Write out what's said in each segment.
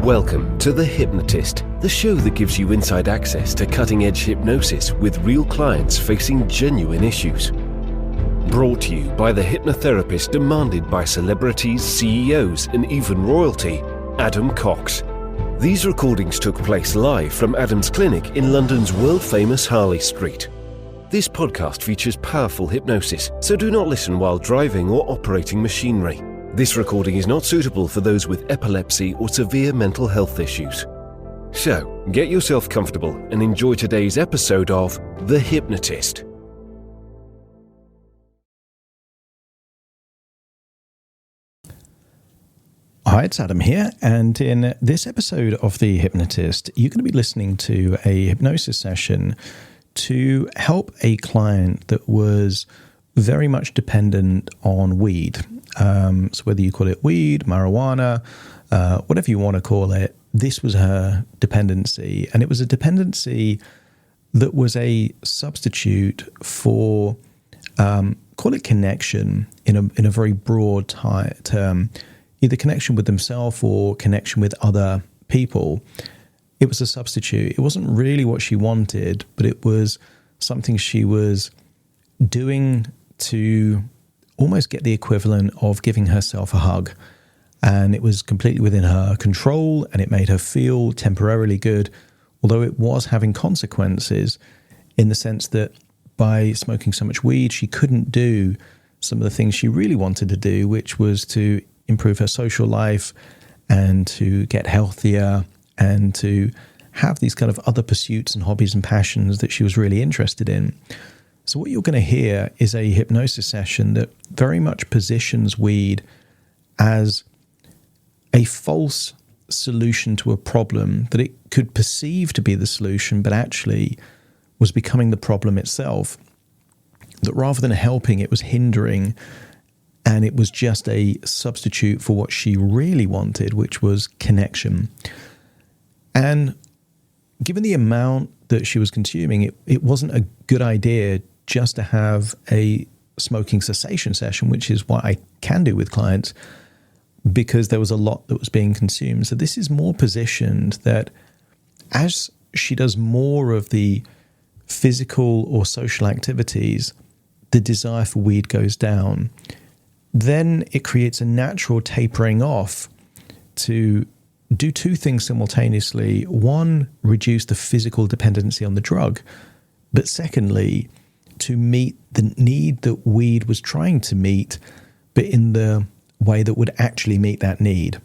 Welcome to The Hypnotist, the show that gives you inside access to cutting-edge hypnosis with real clients facing genuine issues. Brought to you by the hypnotherapist demanded by celebrities, CEOs, and even royalty, Adam Cox. These recordings took place live from Adam's clinic in London's world-famous Harley Street. This podcast features powerful hypnosis, so do not listen while driving or operating machinery. This recording is not suitable for those with epilepsy or severe mental health issues. So, get yourself comfortable and enjoy today's episode of The Hypnotist. Hi, it's Adam here, and in this episode of The Hypnotist, you're going to be listening to a hypnosis session to help a client that was very much dependent on weed. So whether you call it weed, marijuana, whatever you want to call it, this was her dependency. And it was a dependency that was a substitute for, call it connection in a very broad term, either connection with themselves or connection with other people. It was a substitute. It wasn't really what she wanted, but it was something she was doing to almost get the equivalent of giving herself a hug. And it was completely within her control, and it made her feel temporarily good, although it was having consequences in the sense that by smoking so much weed, she couldn't do some of the things she really wanted to do, which was to improve her social life and to get healthier and to have these kind of other pursuits and hobbies and passions that she was really interested in. So what you're going to hear is a hypnosis session that very much positions weed as a false solution to a problem that it could perceive to be the solution, but actually was becoming the problem itself. That rather than helping, it was hindering, and it was just a substitute for what she really wanted, which was connection. And given the amount that she was consuming, it wasn't a good idea just to have a smoking cessation session, which is what I can do with clients, because there was a lot that was being consumed. So this is more positioned that as she does more of the physical or social activities, the desire for weed goes down. Then it creates a natural tapering off to do two things simultaneously. One, reduce the physical dependency on the drug, but secondly, to meet the need that weed was trying to meet, but in the way that would actually meet that need.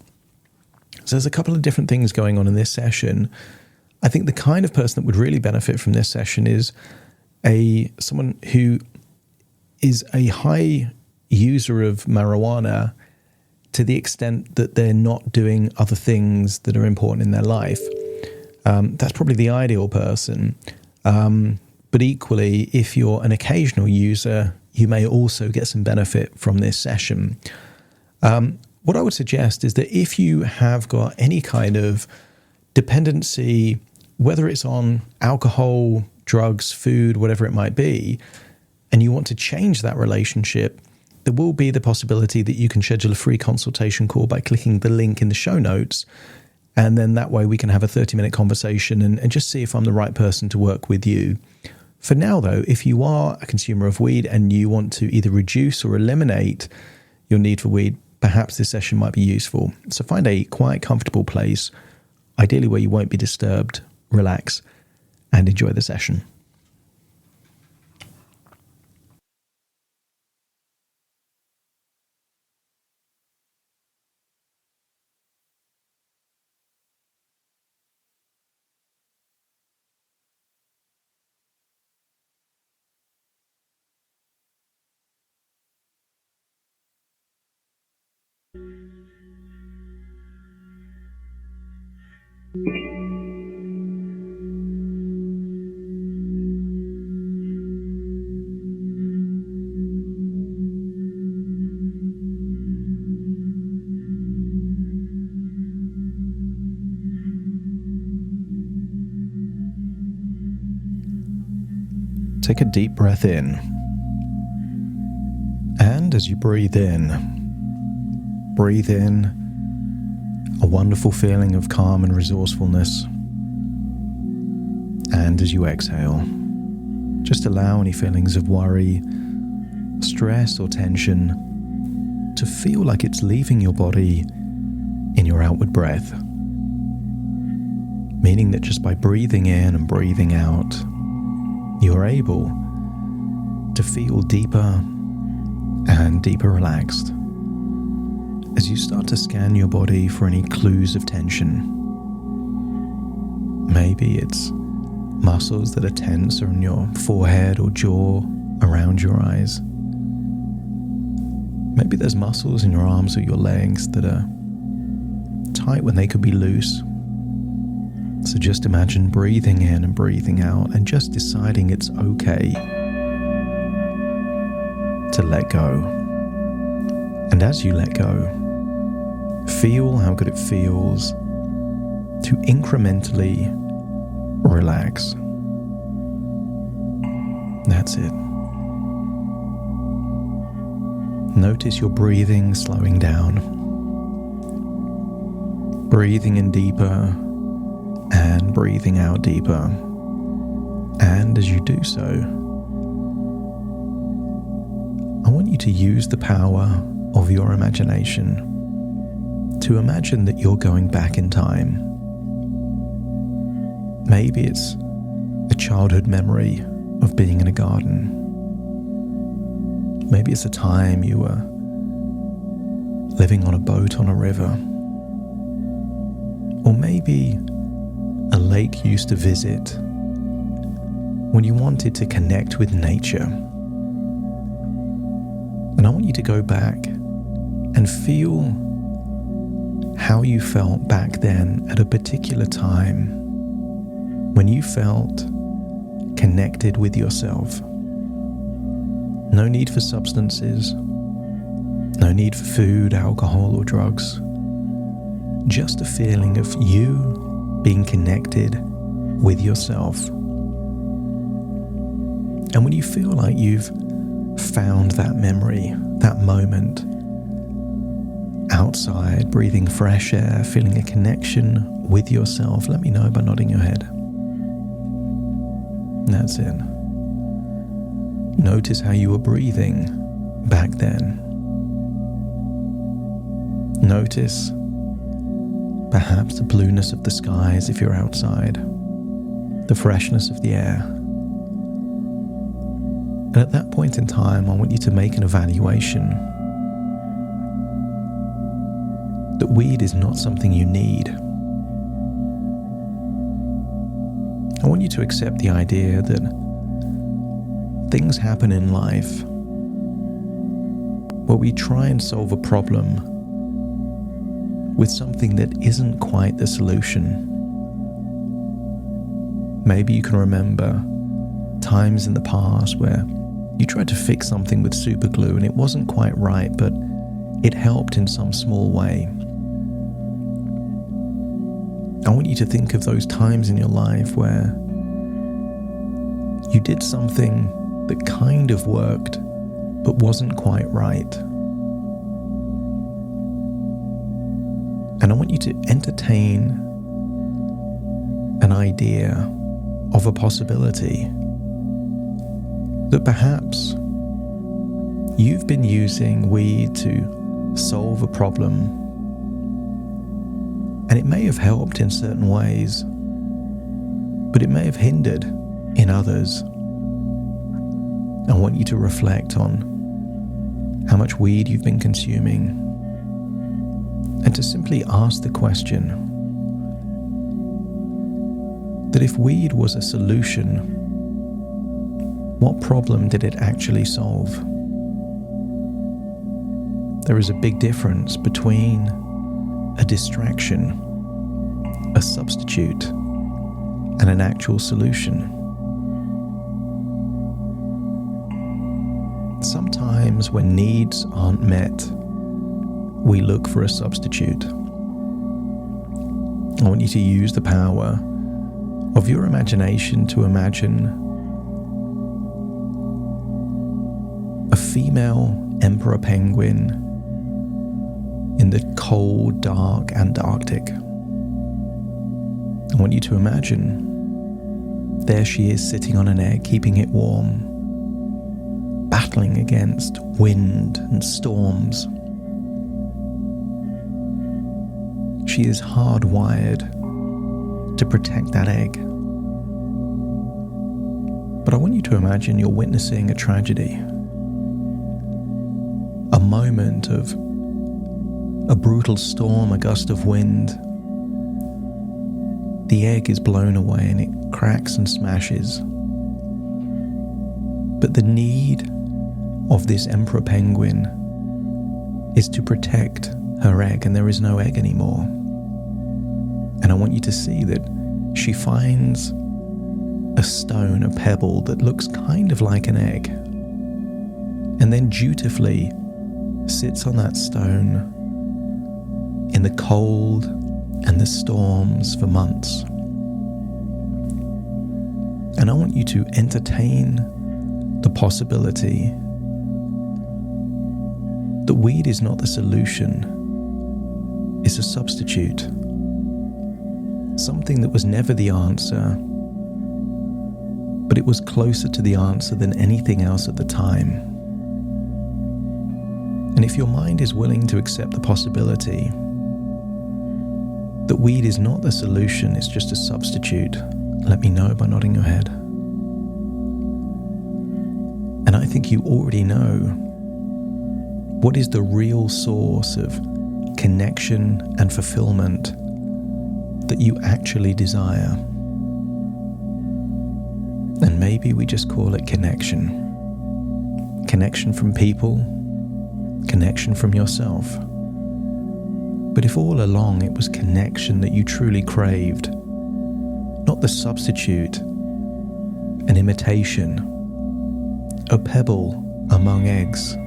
So there's a couple of different things going on in this session. I think the kind of person that would really benefit from this session is someone who is a high user of marijuana to the extent that they're not doing other things that are important in their life. That's probably the ideal person. But equally, if you're an occasional user, you may also get some benefit from this session. What I would suggest is that if you have got any kind of dependency, whether it's on alcohol, drugs, food, whatever it might be, and you want to change that relationship, there will be the possibility that you can schedule a free consultation call by clicking the link in the show notes. And then that way we can have a 30-minute conversation and just see if I'm the right person to work with you. For now, though, if you are a consumer of weed and you want to either reduce or eliminate your need for weed, perhaps this session might be useful. So find a quiet, comfortable place, ideally where you won't be disturbed, relax, and enjoy the session. Take a deep breath in. And as you breathe in, a wonderful feeling of calm and resourcefulness. And as you exhale, just allow any feelings of worry, stress or tension to feel like it's leaving your body in your outward breath. Meaning that just by breathing in and breathing out, you're able to feel deeper and deeper relaxed as you start to scan your body for any clues of tension. Maybe it's muscles that are tense on your forehead or jaw around your eyes. Maybe there's muscles in your arms or your legs that are tight when they could be loose. So just imagine breathing in and breathing out and just deciding it's okay to let go. And as you let go, feel how good it feels to incrementally relax. That's it. Notice your breathing slowing down. Breathing in deeper and breathing out deeper. And as you do so, I want you to use the power of your imagination to imagine that you're going back in time. Maybe it's a childhood memory of being in a garden. Maybe it's a time you were living on a boat on a river. Or maybe a lake you used to visit when you wanted to connect with nature. And I want you to go back and feel how you felt back then at a particular time when you felt connected with yourself. No need for substances, no need for food, alcohol, or drugs. Just a feeling of you being connected with yourself. And when you feel like you've found that memory, that moment, outside, breathing fresh air, feeling a connection with yourself, let me know by nodding your head. That's it. Notice how you were breathing back then. Notice perhaps the blueness of the skies if you're outside, the freshness of the air. And at that point in time, I want you to make an evaluation that weed is not something you need. I want you to accept the idea that things happen in life where we try and solve a problem with something that isn't quite the solution. Maybe you can remember times in the past where you tried to fix something with super glue and it wasn't quite right, but it helped in some small way. I want you to think of those times in your life where you did something that kind of worked, but wasn't quite right. And I want you to entertain an idea of a possibility that perhaps you've been using weed to solve a problem, and it may have helped in certain ways, but it may have hindered in others. I want you to reflect on how much weed you've been consuming and to simply ask the question that if weed was a solution, what problem did it actually solve? There is a big difference between a distraction, a substitute, and an actual solution. Sometimes when needs aren't met, we look for a substitute. I want you to use the power of your imagination to imagine a female emperor penguin in the cold, dark Antarctic. I want you to imagine there she is sitting on an egg, keeping it warm, battling against wind and storms. She is hardwired to protect that egg. But I want you to imagine you're witnessing a tragedy, a moment of a brutal storm, a gust of wind. The egg is blown away and it cracks and smashes. But the need of this emperor penguin is to protect her egg, and there is no egg anymore. And I want you to see that she finds a stone, a pebble that looks kind of like an egg, and then dutifully sits on that stone in the cold and the storms for months. And I want you to entertain the possibility that weed is not the solution, it's a substitute. Something that was never the answer, but it was closer to the answer than anything else at the time. And if your mind is willing to accept the possibility that weed is not the solution, it's just a substitute, let me know by nodding your head. And I think you already know what is the real source of connection and fulfillment that you actually desire. And maybe we just call it connection. Connection from people, connection from yourself. But if all along it was connection that you truly craved, not the substitute, an imitation, a pebble among eggs,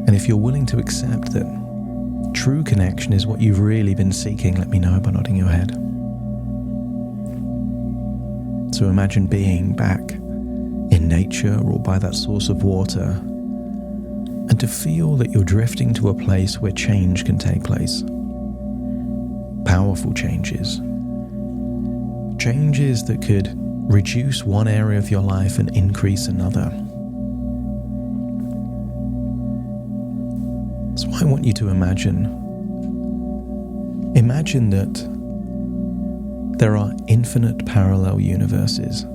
and if you're willing to accept that true connection is what you've really been seeking, let me know by nodding your head. So imagine being back in nature or by that source of water, and to feel that you're drifting to a place where change can take place. Powerful changes. Changes that could reduce one area of your life and increase another. So I want you to imagine that there are infinite parallel universes,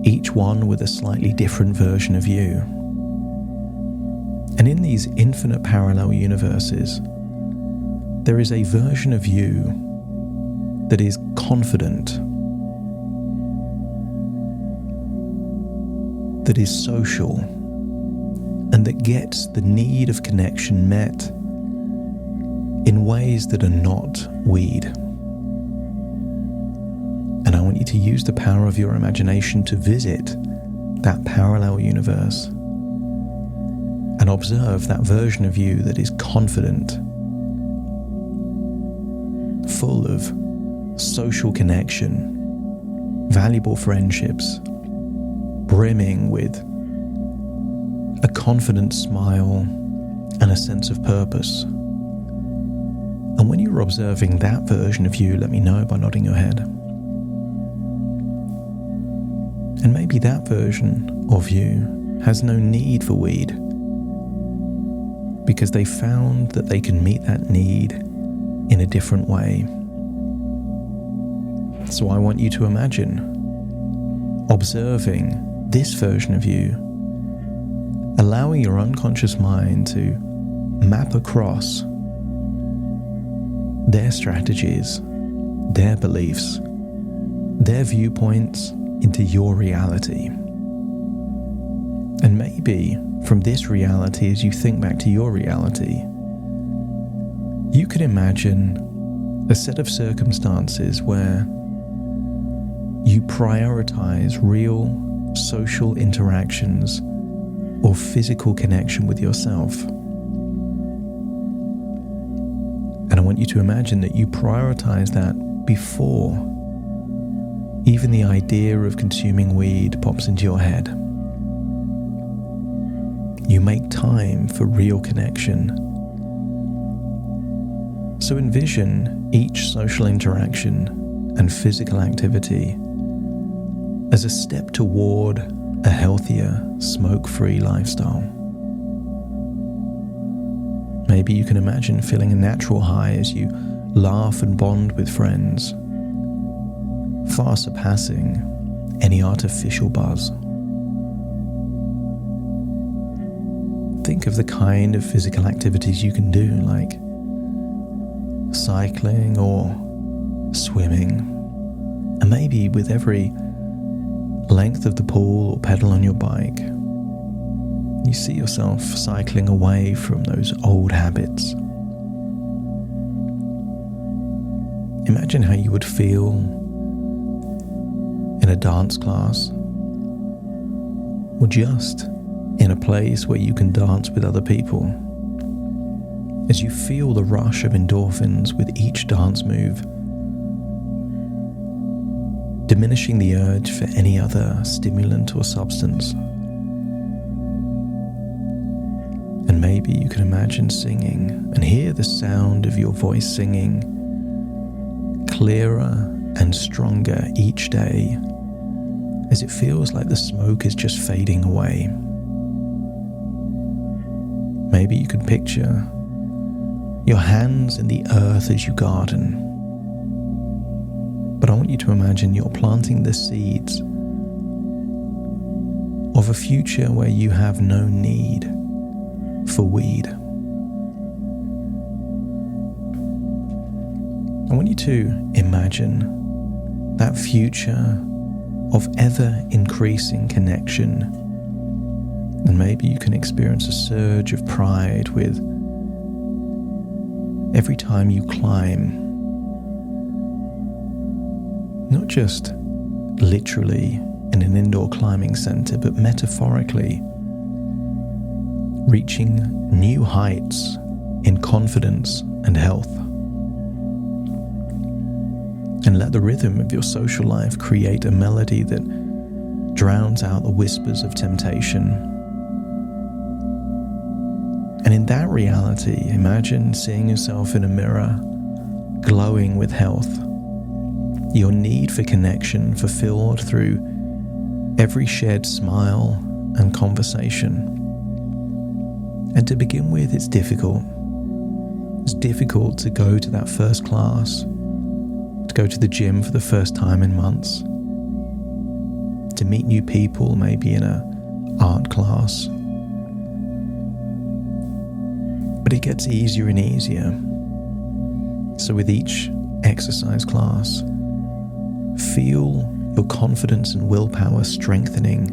each one with a slightly different version of you. And in these infinite parallel universes, there is a version of you that is confident, that is social, and that gets the need of connection met in ways that are not weed. And I want you to use the power of your imagination to visit that parallel universe and observe that version of you that is confident, full of social connection, valuable friendships, brimming with a confident smile and a sense of purpose. And when you're observing that version of you, let me know by nodding your head. And maybe that version of you has no need for weed, because they found that they can meet that need in a different way. So I want you to imagine observing this version of you, allowing your unconscious mind to map across their strategies, their beliefs, their viewpoints into your reality. And maybe from this reality, as you think back to your reality, you could imagine a set of circumstances where you prioritize real social interactions or physical connection with yourself. And I want you to imagine that you prioritize that before even the idea of consuming weed pops into your head. You make time for real connection So envision each social interaction and physical activity as a step toward a healthier, smoke-free lifestyle. Maybe you can imagine feeling a natural high as you laugh and bond with friends, far surpassing any artificial buzz. Think of the kind of physical activities you can do, like cycling or swimming, and maybe with every length of the pool or pedal on your bike, you see yourself cycling away from those old habits. Imagine how you would feel in a dance class, or just in a place where you can dance with other people, as you feel the rush of endorphins with each dance move, diminishing the urge for any other stimulant or substance. And maybe you can imagine singing and hear the sound of your voice singing clearer and stronger each day, as it feels like the smoke is just fading away. Maybe you can picture your hands in the earth as you garden. But I want you to imagine you're planting the seeds of a future where you have no need for weed. I want you to imagine that future of ever-increasing connection, and maybe you can experience a surge of pride with every time you climb, not just literally in an indoor climbing center, but metaphorically, reaching new heights in confidence and health. And let the rhythm of your social life create a melody that drowns out the whispers of temptation. And in that reality, imagine seeing yourself in a mirror, glowing with health, your need for connection fulfilled through every shared smile and conversation. And to begin with, it's difficult. It's difficult to go to that first class, to go to the gym for the first time in months, to meet new people, maybe in an art class. But it gets easier and easier. So with each exercise class, feel your confidence and willpower strengthening,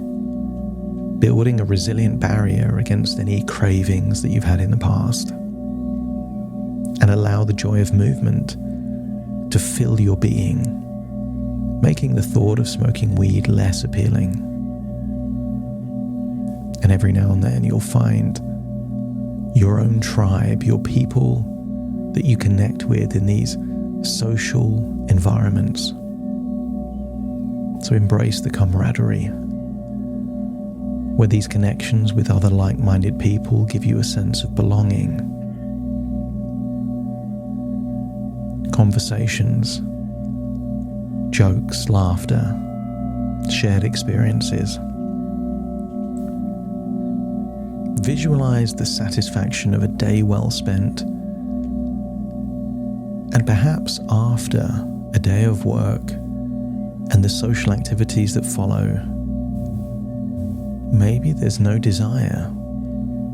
building a resilient barrier against any cravings that you've had in the past. And allow the joy of movement to fill your being, making the thought of smoking weed less appealing. And every now and then you'll find your own tribe, your people that you connect with in these social environments. So embrace the camaraderie, where these connections with other like-minded people give you a sense of belonging. Conversations, jokes, laughter, shared experiences. Visualize the satisfaction of a day well spent, and perhaps after a day of work and the social activities that follow, maybe there's no desire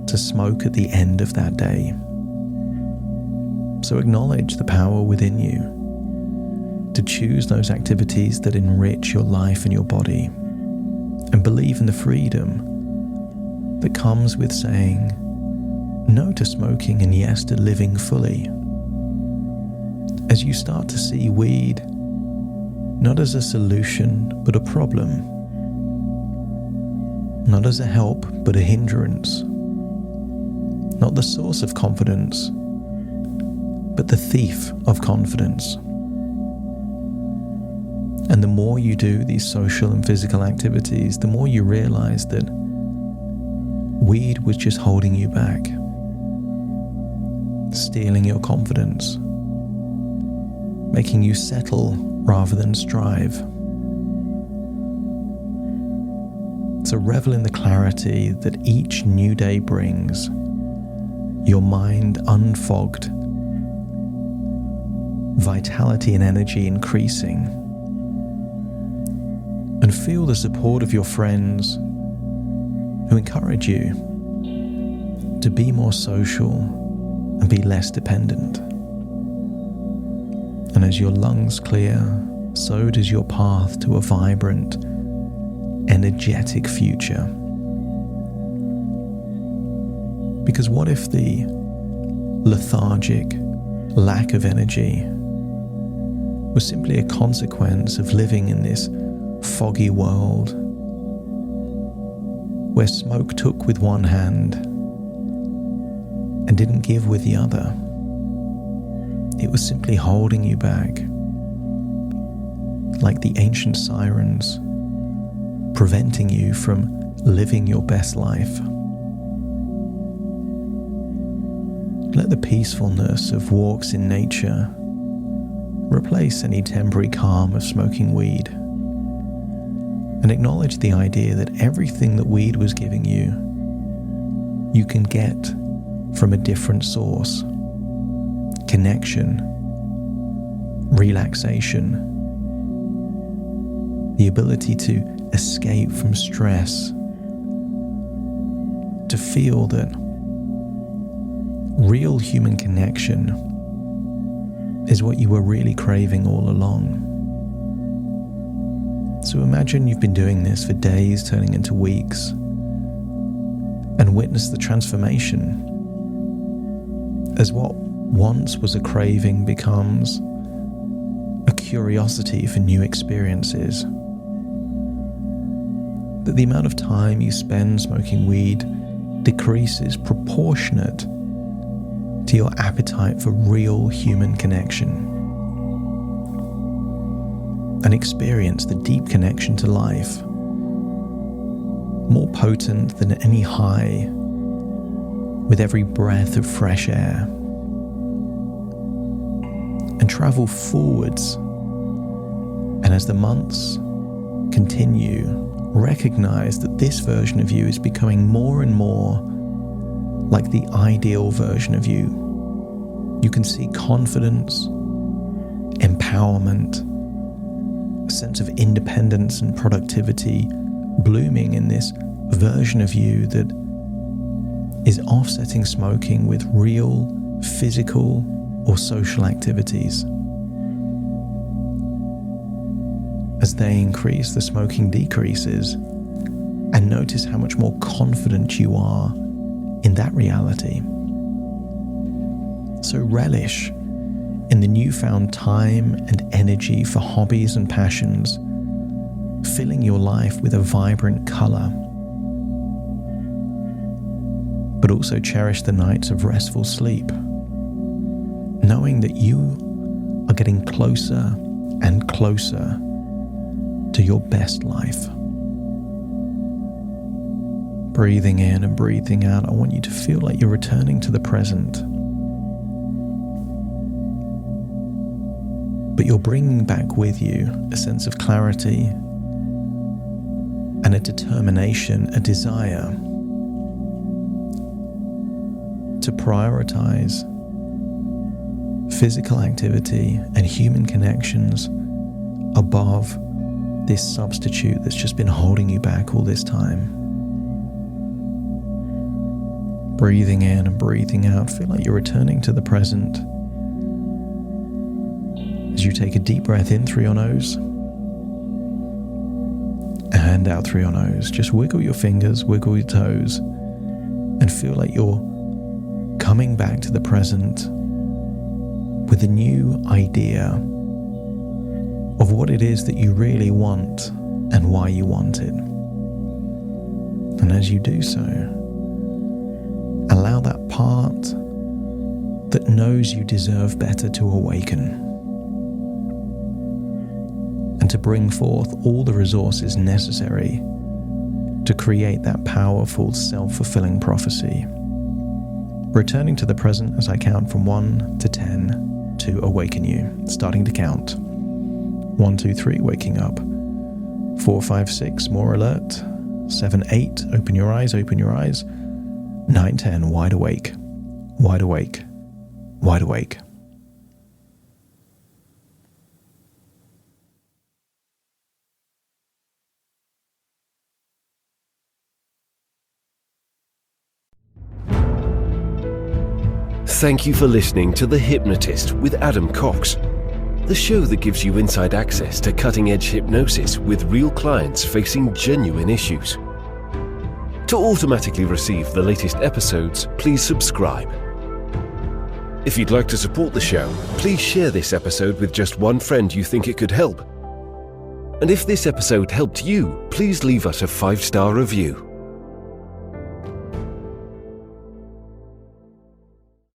to smoke at the end of that day. So acknowledge the power within you to choose those activities that enrich your life and your body, and believe in the freedom that comes with saying no to smoking and yes to living fully. As you start to see weed not as a solution but a problem, not as a help but a hindrance, not the source of confidence but the thief of confidence. And the more you do these social and physical activities, the more you realize that weed was just holding you back, stealing your confidence, making you settle rather than strive. So revel in the clarity that each new day brings, your mind unfogged, vitality and energy increasing, and feel the support of your friends who encourage you to be more social and be less dependent. And as your lungs clear, so does your path to a vibrant, energetic future. Because what if the lethargic lack of energy was simply a consequence of living in this foggy world where smoke took with one hand and didn't give with the other? It was simply holding you back, like the ancient sirens, preventing you from living your best life. Let the peacefulness of walks in nature replace any temporary calm of smoking weed, and acknowledge the idea that everything that weed was giving you, you can get from a different source: connection, relaxation, the ability to escape from stress, to feel that real human connection is what you were really craving all along. So imagine you've been doing this for days turning into weeks, and witness the transformation as what once was a craving becomes a curiosity for new experiences. That the amount of time you spend smoking weed decreases proportionate to your appetite for real human connection, and experience the deep connection to life, more potent than any high, with every breath of fresh air, and travel forwards. And as the months continue, recognize that this version of you is becoming more and more like the ideal version of you. You can see confidence, empowerment, a sense of independence and productivity blooming in this version of you that is offsetting smoking with real physical or social activities. As they increase, the smoking decreases, and notice how much more confident you are in that reality. So relish in the newfound time and energy for hobbies and passions, filling your life with a vibrant color. But also cherish the nights of restful sleep, knowing that you are getting closer and closer to your best life. Breathing in and breathing out, I want you to feel like you're returning to the present. But you're bringing back with you a sense of clarity and a determination, a desire to prioritize physical activity and human connections above this substitute that's just been holding you back all this time. Breathing in and breathing out, feel like you're returning to the present. As you take a deep breath in through your nose and out through your nose, just wiggle your fingers, wiggle your toes, and feel like you're coming back to the present with a new idea of what it is that you really want and why you want it. And as you do so, allow that part that knows you deserve better to awaken, and to bring forth all the resources necessary to create that powerful self-fulfilling prophecy. Returning to the present as I count from 1 to 10, to awaken you. Starting to count. 1, 2, 3, waking up. 4, 5, 6, more alert. 7, 8, open your eyes, open your eyes. 9, 10, wide awake, wide awake, wide awake. Thank you for listening to The Hypnotist with Adam Cox, the show that gives you inside access to cutting-edge hypnosis with real clients facing genuine issues. To automatically receive the latest episodes, please subscribe. If you'd like to support the show, please share this episode with just one friend you think it could help. And if this episode helped you, please leave us a 5-star review.